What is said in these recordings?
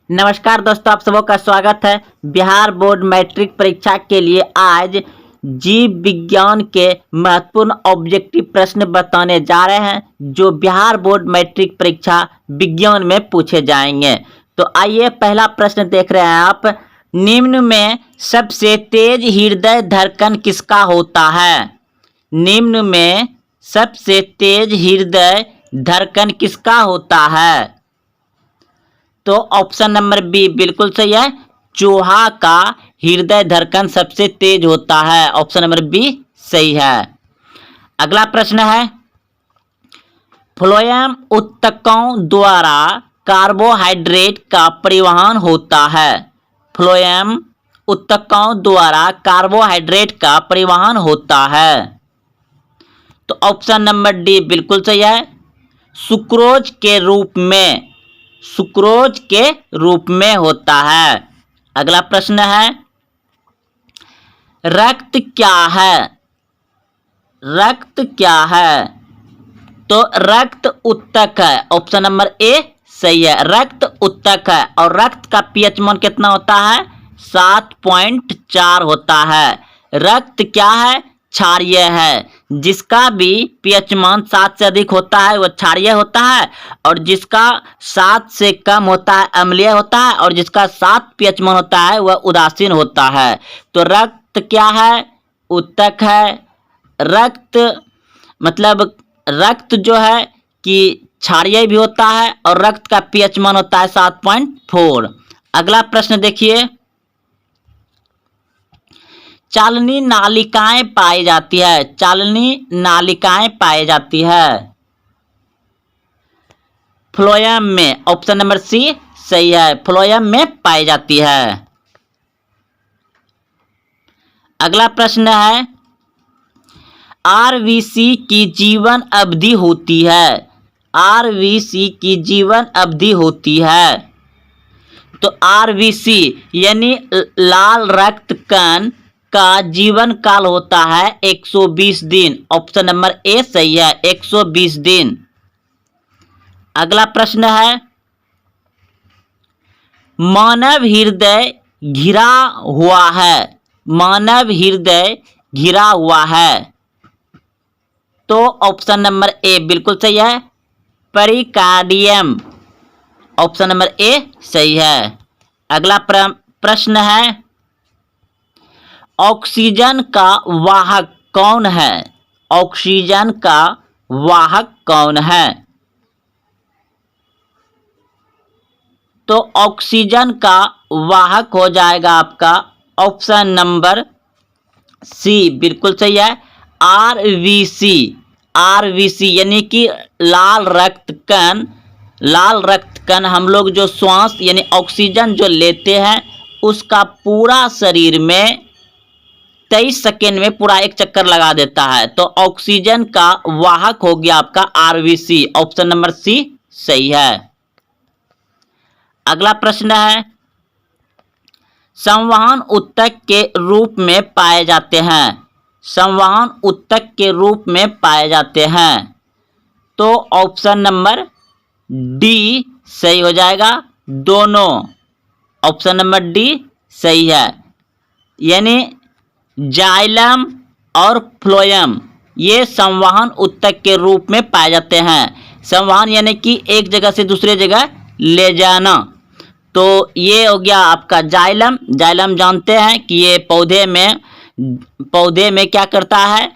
नमस्कार दोस्तों, आप सबों का स्वागत है। बिहार बोर्ड मैट्रिक परीक्षा के लिए आज जीव विज्ञान के महत्वपूर्ण ऑब्जेक्टिव प्रश्न बताने जा रहे हैं जो बिहार बोर्ड मैट्रिक परीक्षा विज्ञान में पूछे जाएंगे। तो आइए, पहला प्रश्न देख रहे हैं आप। निम्न में सबसे तेज हृदय धड़कन किसका होता है? निम्न में सबसे तेज हृदय धड़कन किसका होता है? तो ऑप्शन नंबर बी बिल्कुल सही है। चूहा का हृदय धड़कन सबसे तेज होता है। ऑप्शन नंबर बी सही है। अगला प्रश्न है, फ्लोएम उत्तकों द्वारा कार्बोहाइड्रेट का परिवहन होता है। फ्लोएम उत्तकों द्वारा कार्बोहाइड्रेट का परिवहन होता है। तो ऑप्शन नंबर डी बिल्कुल सही है। सुक्रोज के रूप में, सुक्रोज के रूप में होता है। अगला प्रश्न है, रक्त क्या है? रक्त क्या है? तो रक्त उत्तक है। ऑप्शन नंबर ए सही है, रक्त उत्तक है। और रक्त का पीएच मान कितना होता है? 7.4 होता है। रक्त क्या है? क्षारीय है। जिसका भी पीएच मान 7 से अधिक होता है वह क्षारीय होता है, और जिसका 7 से कम होता है अम्लीय होता है, और जिसका 7 पीएच मान होता है वह उदासीन होता है। तो रक्त क्या है? उत्तक है। रक्त मतलब रक्त जो है कि क्षारीय भी होता है, और रक्त का पीएच मान होता है 7.4। अगला प्रश्न देखिए, चालनी नालिकाएं पाई जाती है। चालनी नालिकाएं पाई जाती है फ्लोएम में। ऑप्शन नंबर सी सही है, फ्लोएम में पाई जाती है। अगला प्रश्न है, आरबीसी की जीवन अवधि होती है। आरबीसी की जीवन अवधि होती है। तो आरबीसी यानी लाल रक्त कण का जीवन काल होता है 120 दिन। ऑप्शन नंबर ए सही है, 120 दिन। अगला प्रश्न है, मानव हृदय घिरा हुआ है। मानव हृदय घिरा हुआ है। तो ऑप्शन नंबर ए बिल्कुल सही है, पेरिकार्डियम। ऑप्शन नंबर ए सही है। अगला प्रश्न है, ऑक्सीजन का वाहक कौन है? ऑक्सीजन का वाहक कौन है? तो ऑक्सीजन का वाहक हो जाएगा आपका ऑप्शन नंबर सी बिल्कुल सही है, आरबीसी। आरबीसी यानी कि लाल रक्त कण। लाल रक्त कण हम लोग जो श्वास यानी ऑक्सीजन जो लेते हैं उसका पूरा शरीर में 23 सेकेंड में पूरा एक चक्कर लगा देता है। तो ऑक्सीजन का वाहक हो गया आपका आरबीसी। ऑप्शन नंबर सी सही है। अगला प्रश्न है, संवहन ऊतक के रूप में पाए जाते हैं। संवहन ऊतक के रूप में पाए जाते हैं। तो ऑप्शन नंबर डी सही हो जाएगा, दोनों। ऑप्शन नंबर डी सही है, यानी जाइलम और फ्लोएम ये संवहन ऊतक के रूप में पाए जाते हैं। संवहन यानी कि एक जगह से दूसरे जगह ले जाना। तो ये हो गया आपका जाइलम। जाइलम जानते हैं कि ये पौधे में क्या करता है,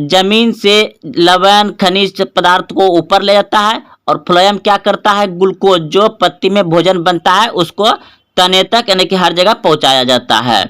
जमीन से लवण खनिज पदार्थ को ऊपर ले जाता है। और फ्लोएम क्या करता है, ग्लूकोज जो पत्ती में भोजन बनता है उसको तने तक यानी कि हर जगह पहुंचाया जाता है।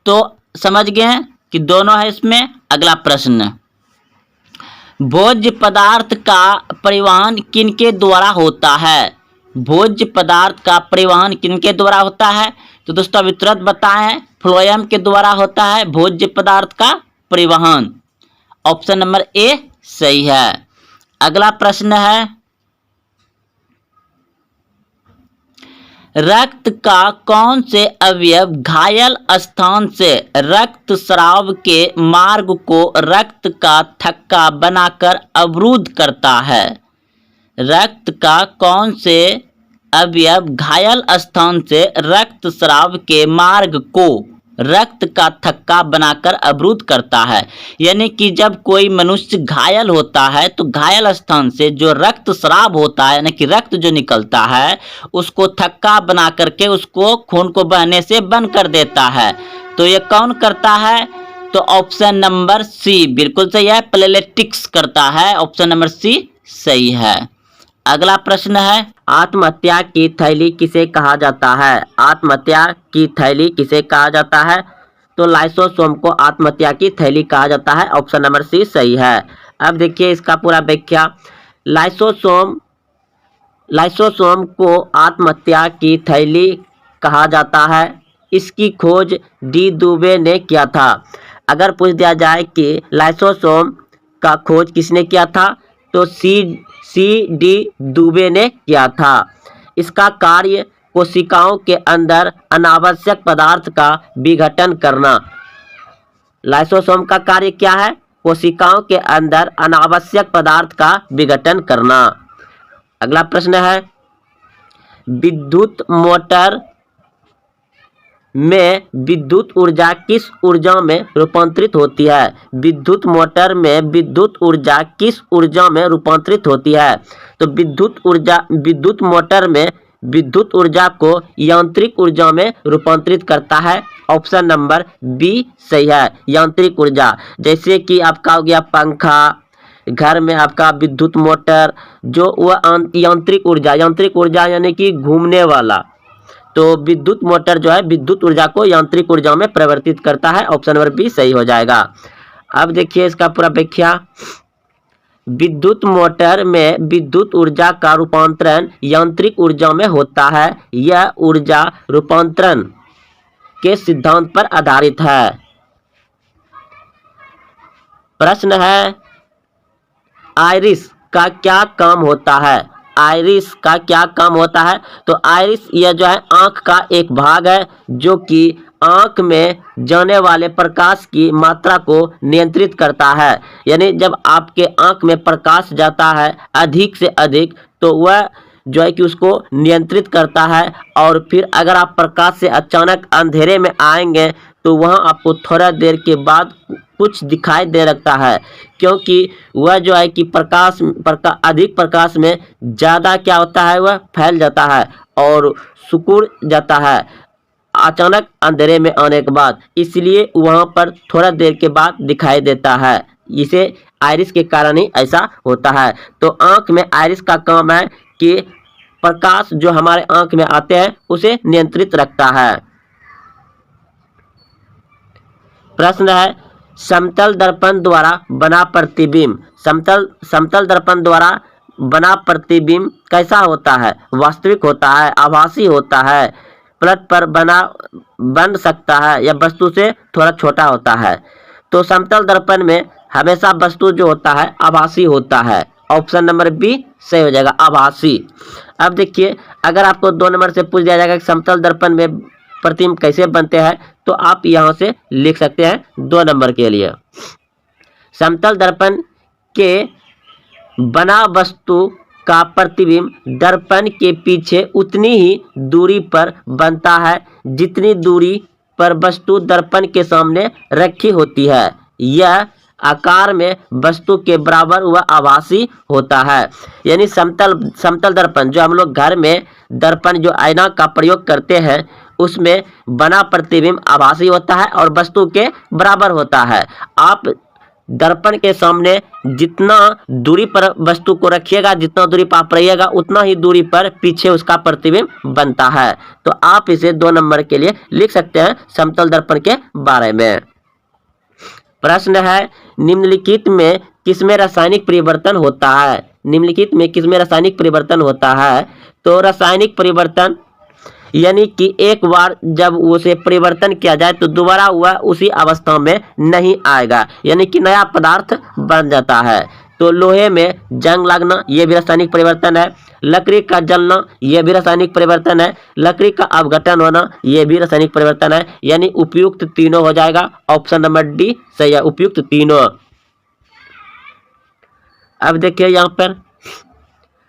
तो समझ गए हैं कि दोनों है इसमें। अगला प्रश्न, भोज्य पदार्थ का परिवहन किनके द्वारा होता है? भोज्य पदार्थ का परिवहन किनके द्वारा होता है? तो दोस्तों अभी तुरंत बताएं, फ्लोएम के द्वारा होता है भोज्य पदार्थ का परिवहन। ऑप्शन नंबर ए सही है। अगला प्रश्न है, रक्त का कौन से अवयव घायल स्थान से रक्त स्राव के मार्ग को रक्त का थक्का बनाकर अवरुद्ध करता है? रक्त का कौन से अवयव घायल स्थान से रक्त स्राव के मार्ग को रक्त का थक्का बनाकर अवरुद्ध करता है। यानी कि जब कोई मनुष्य घायल होता है तो घायल स्थान से जो रक्त स्राव होता है यानी कि रक्त जो निकलता है उसको थक्का बना करके उसको खून को बहने से बंद कर देता है। तो ये कौन करता है? तो ऑप्शन नंबर सी बिल्कुल सही है, प्लेलेटिक्स करता है। ऑप्शन नंबर सी सही है। अगला प्रश्न है, आत्महत्या की थैली किसे कहा जाता है? आत्महत्या की थैली किसे कहा जाता है? तो लाइसोसोम को आत्महत्या की थैली कहा जाता है। ऑप्शन नंबर सी सही है। अब देखिए इसका पूरा व्याख्या। लाइसोसोम को आत्महत्या की थैली कहा जाता है। इसकी खोज डी दुबे ने किया था। अगर पूछ दिया जाए कि लाइसोसोम का खोज किसने किया था, तो सी डी दुबे ने किया था। इसका कार्य कोशिकाओं के अंदर अनावश्यक पदार्थ का विघटन करना। लाइसोसोम का कार्य क्या है? कोशिकाओं के अंदर अनावश्यक पदार्थ का विघटन करना। अगला प्रश्न है, विद्युत मोटर में विद्युत ऊर्जा किस ऊर्जा में रूपांतरित होती है? विद्युत मोटर में विद्युत ऊर्जा किस ऊर्जा में रूपांतरित होती है? तो विद्युत मोटर में विद्युत ऊर्जा को यांत्रिक ऊर्जा में रूपांतरित करता है। ऑप्शन नंबर बी सही है, यांत्रिक ऊर्जा। जैसे कि आपका हो गया पंखा, घर में आपका विद्युत मोटर, जो वह यांत्रिक ऊर्जा यानी कि घूमने वाला। तो विद्युत मोटर जो है विद्युत ऊर्जा को यांत्रिक ऊर्जा में परिवर्तित करता है। ऑप्शन नंबर बी सही हो जाएगा। अब देखिए इसका पूरा व्याख्या। विद्युत मोटर में विद्युत ऊर्जा का रूपांतरण यांत्रिक ऊर्जा में होता है। यह ऊर्जा रूपांतरण के सिद्धांत पर आधारित है। प्रश्न है, आइरिस का क्या काम होता है? आइरिस का क्या काम होता है? तो आइरिस यह जो है आंख का एक भाग है जो कि आंख में जाने वाले प्रकाश की मात्रा को नियंत्रित करता है। यानी जब आपके आंख में प्रकाश जाता है अधिक से अधिक तो वह जो है कि उसको नियंत्रित करता है। और फिर अगर आप प्रकाश से अचानक अंधेरे में आएंगे तो वहाँ आपको थोड़ा देर के बाद कुछ दिखाई दे लगता है, क्योंकि वह जो है कि अधिक प्रकाश में ज़्यादा क्या होता है, वह फैल जाता है और सिकुड़ जाता है अचानक अंधेरे में आने के बाद, इसलिए वहाँ पर थोड़ा देर के बाद दिखाई देता है। इसे आइरिस के कारण ही ऐसा होता है। तो आँख में आइरिस का काम है कि प्रकाश जो हमारे आँख में आते हैं उसे नियंत्रित रखता है। प्रश्न है, समतल दर्पण द्वारा बना प्रतिबिंब। समतल दर्पण द्वारा बना प्रतिबिंब कैसा होता है? वास्तविक होता है, आभासी होता है, पलट पर बन सकता है या वस्तु से थोड़ा छोटा होता है। तो समतल दर्पण में हमेशा वस्तु जो होता है आभासी होता है। ऑप्शन नंबर बी सही हो जाएगा, आभासी। अब देखिए अगर आपको 2 नंबर से पूछ दिया जाएगा कि समतल दर्पण में प्रतिबिंब कैसे बनते हैं, तो आप यहाँ से लिख सकते हैं 2 नंबर के लिए। समतल दर्पण के बना वस्तु का प्रतिबिंब दर्पण के पीछे उतनी ही दूरी पर बनता है जितनी दूरी पर वस्तु दर्पण के सामने रखी होती है। यह आकार में वस्तु के बराबर वह आभासी होता है। यानी समतल दर्पण जो हम लोग घर में दर्पण जो आईना का प्रयोग करते हैं उसमें बना प्रतिबिंब आभासी होता है और वस्तु के बराबर होता है। आप दर्पण के सामने जितना दूरी पर वस्तु को रखिएगा, जितना दूरी पर आप रहिएगा उतना ही दूरी पर पीछे उसका प्रतिबिंब बनता है। तो आप इसे 2 नंबर के लिए लिख सकते हैं समतल दर्पण के बारे में। प्रश्न है, निम्नलिखित में किसमें रासायनिक परिवर्तन होता है? निम्नलिखित में किसमें रासायनिक परिवर्तन होता है? तो रासायनिक परिवर्तन यानी कि एक बार जब उसे परिवर्तन किया जाए तो दोबारा वह उसी अवस्था में नहीं आएगा, यानी कि नया पदार्थ बन जाता है। तो लोहे में जंग लगना यह भी रासायनिक परिवर्तन है, लकड़ी का जलना यह भी रासायनिक परिवर्तन है, लकड़ी का अपघटन होना यह भी रासायनिक परिवर्तन है। यानी उपयुक्त तीनों हो जाएगा। ऑप्शन नंबर डी सही है, उपयुक्त तीनों। अब देखिए यहाँ पर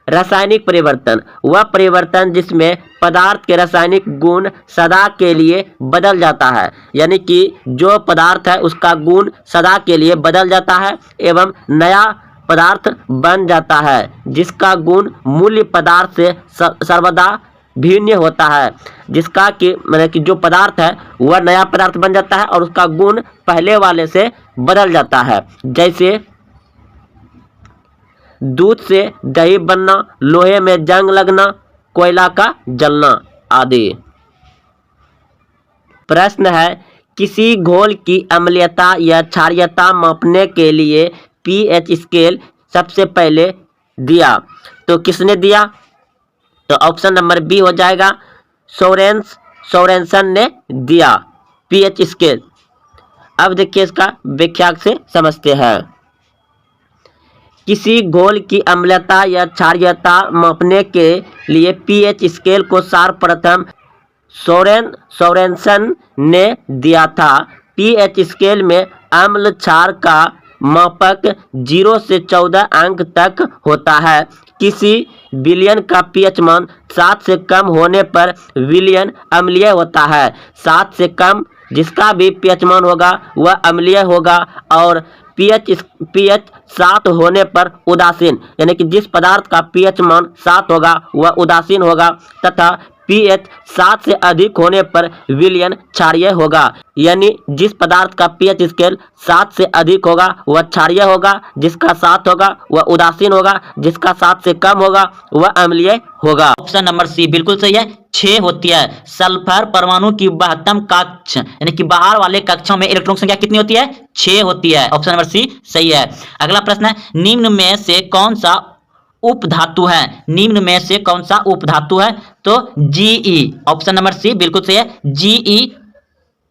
रासायनिक परिवर्तन वह परिवर्तन जिसमें पदार्थ के रासायनिक गुण सदा के लिए बदल जाता है, यानी कि जो पदार्थ है उसका गुण सदा के लिए बदल जाता है एवं नया पदार्थ बन जाता है जिसका गुण मूल पदार्थ से सर्वदा भिन्न होता है, जिसका कि मतलब कि जो पदार्थ है वह नया पदार्थ बन जाता है और उसका गुण पहले वाले से बदल जाता है। जैसे दूध से दही बनना, लोहे में जंग लगना, कोयला का जलना आदि। प्रश्न है, किसी घोल की अम्लीयता या क्षारीयता मापने के लिए पीएच स्केल सबसे पहले दिया, तो किसने दिया? तो ऑप्शन नंबर बी हो जाएगा, सोरेनसन ने दिया पीएच स्केल। अब देखिए इसका व्याख्या से समझते हैं। किसी घोल की अम्लता या क्षारीयता मापने के लिए पीएच स्केल को सर्वप्रथम सोरेनसन ने दिया था। पीएच स्केल में अम्ल क्षार का मापक 0 से 14 अंक तक होता है। किसी विलयन का पीएच मान 7 से कम होने पर विलयन अम्लीय होता है। 7 से कम जिसका भी पीएच मान होगा वह अम्लीय होगा और पीएच 7 होने पर उदासीन, यानी कि जिस पदार्थ का पीएच मान 7 होगा वह उदासीन होगा तथा पीएच 7 से अधिक होने पर विलयन क्षारीय होगा, यानी जिस पदार्थ का पीएच स्केल 7 से अधिक होगा वह क्षारीय होगा, जिसका 7 होगा वह उदासीन होगा, जिसका 7 से कम होगा वह अम्लीय होगा। ऑप्शन नंबर सी बिल्कुल सही है। 6 होती है। सल्फर परमाणु की बाह्यतम कक्ष यानी कि बाहर वाले कक्षों में इलेक्ट्रॉन संख्या कितनी होती है? 6 होती है। ऑप्शन नंबर सी सही है। अगला प्रश्न है, निम्न में से कौन सा उपधातु है? निम्न में से कौन सा उपधातु है? तो जीई। ऑप्शन नंबर सी बिल्कुल सही है, जीई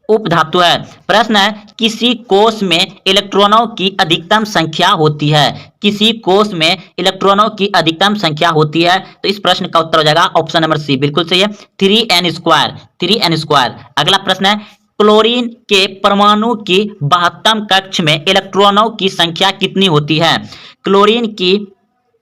उपधातु है। प्रश्न है, किसी कोष में इलेक्ट्रॉनों की अधिकतम संख्या होती है? किसी कोष में इलेक्ट्रॉनों की अधिकतम संख्या होती है, तो इस प्रश्न का उत्तर हो जाएगा ऑप्शन नंबर सी बिल्कुल सही है, 3n²। अगला प्रश्न है, क्लोरीन के परमाणु की बाह्यतम कक्ष में इलेक्ट्रॉनों की संख्या कितनी होती है? क्लोरीन की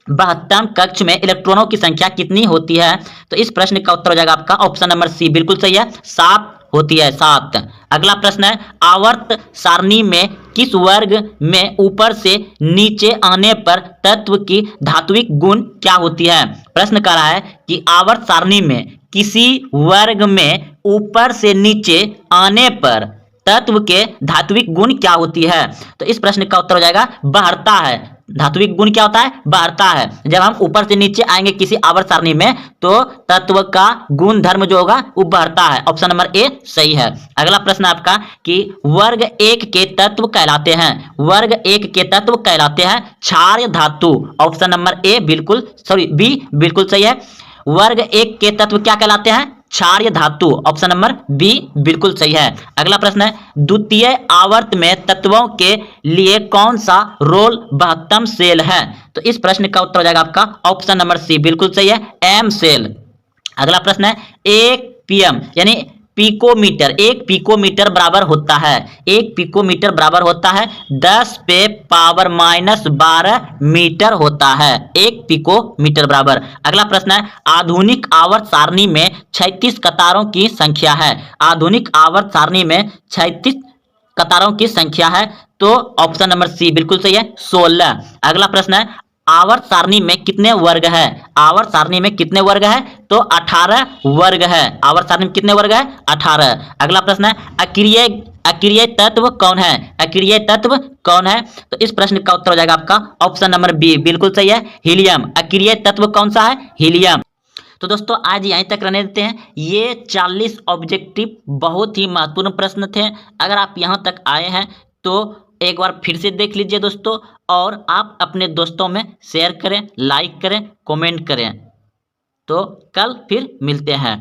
बाह्यतम कक्ष में इलेक्ट्रॉनों की संख्या कितनी होती है? तो इस प्रश्न का उत्तर हो जाएगा आपका ऑप्शन नंबर सी बिल्कुल सही है, 7 होती है, 7। अगला प्रश्न है, आवर्त सारणी में किस वर्ग में ऊपर से नीचे आने पर तत्व की धात्विक गुण क्या होती है? प्रश्न कर रहा है कि आवर्त सारणी में किसी वर्ग में ऊपर से नीचे आने पर तत्व के धात्विक गुण क्या होती है? तो इस प्रश्न का उत्तर हो जाएगा बढ़ता है। धात्विक गुण क्या होता है? बढ़ता है। जब हम ऊपर से नीचे आएंगे किसी आवर्त सारणी में तो तत्व का गुण धर्म जो होगा वो बढ़ता है। ऑप्शन नंबर ए सही है। अगला प्रश्न आपका कि वर्ग 1 के तत्व कहलाते हैं, वर्ग 1 के तत्व कहलाते हैं क्षार्य धातु। ऑप्शन नंबर ए बिल्कुल सॉरी बी बिल्कुल सही है। वर्ग 1 के तत्व क्या कहलाते हैं? क्षार्य धातु। ऑप्शन नंबर बी बिल्कुल सही है। अगला प्रश्न है, द्वितीय आवर्त में तत्वों के लिए कौन सा रोल महत्तम सेल है? तो इस प्रश्न का उत्तर हो जाएगा आपका ऑप्शन नंबर सी बिल्कुल सही है, एम सेल। अगला प्रश्न है, 1 पीएम यानी पिकोमीटर, 1 पिकोमीटर बराबर होता है, 1 पिकोमीटर बराबर होता है 10 पे पावर -12 मीटर होता है, 1 पिकोमीटर बराबर। अगला प्रश्न है, आधुनिक आवर्त सारणी में 36 कतारों की संख्या है, आधुनिक आवर्त सारणी में 36 कतारों की संख्या है, तो ऑप्शन नंबर सी बिल्कुल सही है, 16। अगला प्रश्न है, आवर्त सारणी में कितने वर्ग है? आवर्त सारणी में कितने वर्ग है? तो 18 वर्ग है। आवर्त सारणी में कितने वर्ग है? 18। अगला प्रश्न है, अक्रिय तत्व कौन है? अक्रिय तत्व कौन है? तो इस प्रश्न का उत्तर हो जाएगा आपका ऑप्शन नंबर बी बिल्कुल सही है, हीलियम। अक्रिय तत्व कौन सा है? हीलियम। तो दोस्तों आज यहीं तक रहने देते हैं। ये 40 ऑब्जेक्टिव बहुत ही महत्वपूर्ण प्रश्न थे। अगर आप यहाँ तक आए हैं तो एक बार फिर से देख लीजिए दोस्तों, और आप अपने दोस्तों में शेयर करें, लाइक करें, कमेंट करें। तो कल फिर मिलते हैं।